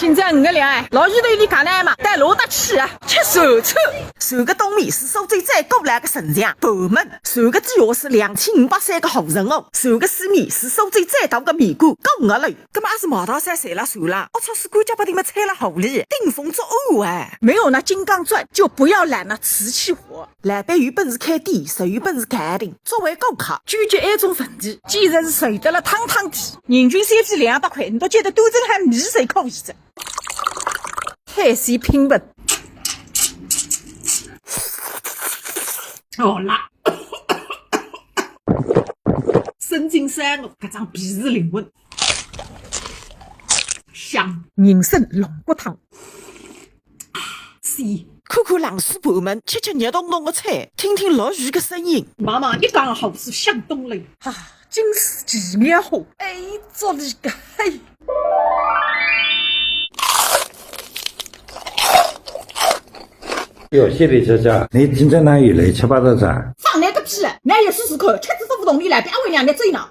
今朝5月2日，老前头有点讲呢嘛，带罗达去啊，吃寿丑。船个东面是苏州最古老的城墙蚌门，船个底下是2503个护城河，船个西面是苏州最大的面馆高阁楼。葛么也是毛道山赚了船了，龌龊死官家把你们踩了河里，顶风作案哎！没有那金刚钻，就不要揽那瓷器活。老板有本事开店，谁有本事开店？作为顾客，拒绝一种问题，既然是受得了汤汤地，人均消费200块，你都觉得端正汉米谁可以着？海鲜拼盘，好辣！深进山哦，搿张皮是灵魂，香人参龙骨汤，鲜。看看冷水盘门，吃吃热腾腾的菜，听听落雨的声音。妈妈一讲好是向东嘞，啊，真是奇妙好，哎，做你个嘿！哟，谢丽姐姐，你今朝哪有来吃八道菜？放那个屁！俺也试试看，吃子都不同意了，别为娘娘追呢。